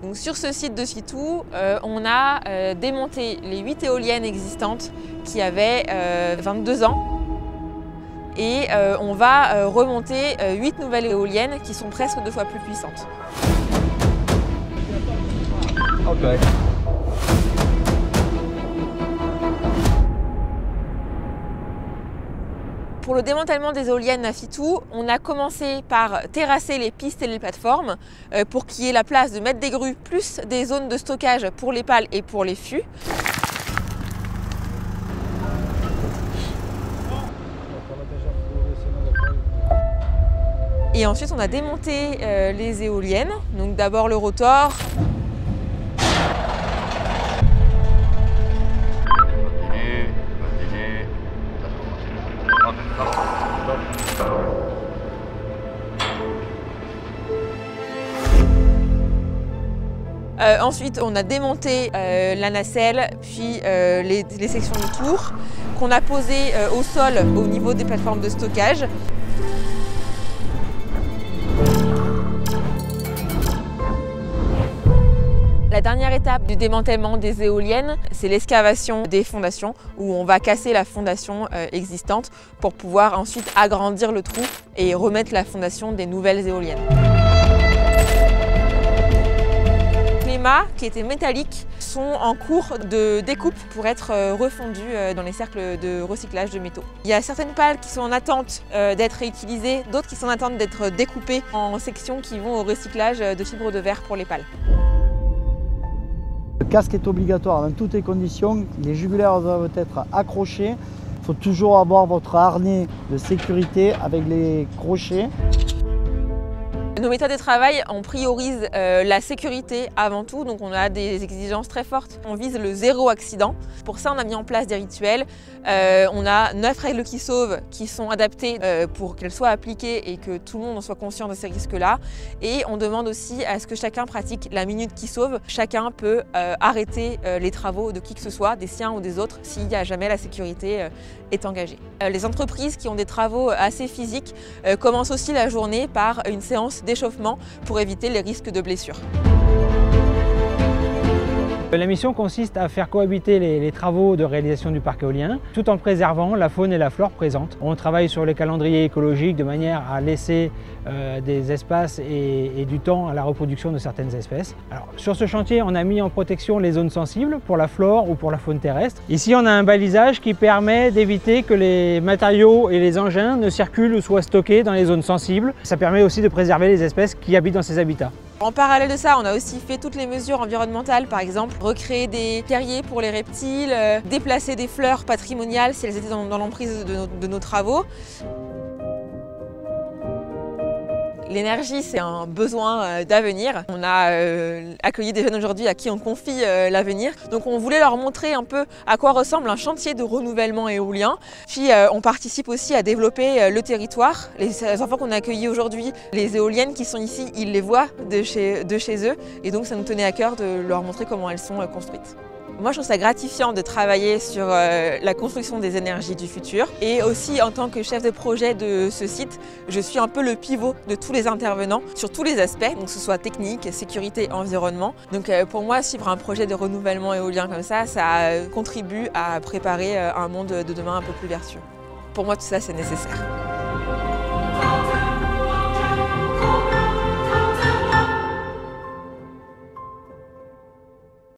Donc sur ce site de Sitou, on a démonté les 8 éoliennes existantes qui avaient 22 ans. Et on va remonter 8 nouvelles éoliennes qui sont presque 2 fois plus puissantes. Okay. Pour le démantèlement des éoliennes à Sitou, on a commencé par terrasser les pistes et les plateformes pour qu'il y ait la place de mettre des grues plus des zones de stockage pour les pales et pour les fûts. Et ensuite on a démonté les éoliennes, donc d'abord le rotor. Ensuite, on a démonté la nacelle, puis les sections de tour qu'on a posées au sol au niveau des plateformes de stockage. La dernière étape du démantèlement des éoliennes, c'est l'excavation des fondations où on va casser la fondation existante pour pouvoir ensuite agrandir le trou et remettre la fondation des nouvelles éoliennes. Les mâts qui étaient métalliques sont en cours de découpe pour être refondus dans les cercles de recyclage de métaux. Il y a certaines pales qui sont en attente d'être réutilisées, d'autres qui sont en attente d'être découpées en sections qui vont au recyclage de fibres de verre pour les pales. Le casque est obligatoire dans toutes les conditions, les jugulaires doivent être accrochés. Il faut toujours avoir votre harnais de sécurité avec les crochets. Nos méthodes de travail, on priorise la sécurité avant tout, donc on a des exigences très fortes. On vise le zéro accident. Pour ça, on a mis en place des rituels. On a 9 règles qui sauvent qui sont adaptées pour qu'elles soient appliquées et que tout le monde en soit conscient de ces risques-là. Et on demande aussi à ce que chacun pratique la minute qui sauve. Chacun peut arrêter les travaux de qui que ce soit, des siens ou des autres, s'il n'y a jamais la sécurité est engagée. Les entreprises qui ont des travaux assez physiques commencent aussi la journée par une séance d'échauffement pour éviter les risques de blessures. La mission consiste à faire cohabiter les travaux de réalisation du parc éolien tout en préservant la faune et la flore présentes. On travaille sur les calendriers écologiques de manière à laisser des espaces et du temps à la reproduction de certaines espèces. Alors, sur ce chantier, on a mis en protection les zones sensibles pour la flore ou pour la faune terrestre. Ici, on a un balisage qui permet d'éviter que les matériaux et les engins ne circulent ou soient stockés dans les zones sensibles. Ça permet aussi de préserver les espèces qui habitent dans ces habitats. En parallèle de ça, on a aussi fait toutes les mesures environnementales, par exemple recréer des terriers pour les reptiles, déplacer des fleurs patrimoniales si elles étaient dans l'emprise de nos travaux. L'énergie, c'est un besoin d'avenir. On a accueilli des jeunes aujourd'hui à qui on confie l'avenir. Donc on voulait leur montrer un peu à quoi ressemble un chantier de renouvellement éolien. Puis on participe aussi à développer le territoire. Les enfants qu'on a accueillis aujourd'hui, les éoliennes qui sont ici, ils les voient de chez eux. Et donc ça nous tenait à cœur de leur montrer comment elles sont construites. Moi, je trouve ça gratifiant de travailler sur la construction des énergies du futur. Et aussi, en tant que chef de projet de ce site, je suis un peu le pivot de tous les intervenants sur tous les aspects, donc que ce soit technique, sécurité, environnement. Donc pour moi, suivre un projet de renouvellement éolien comme ça contribue à préparer un monde de demain un peu plus vertueux. Pour moi, tout ça, c'est nécessaire.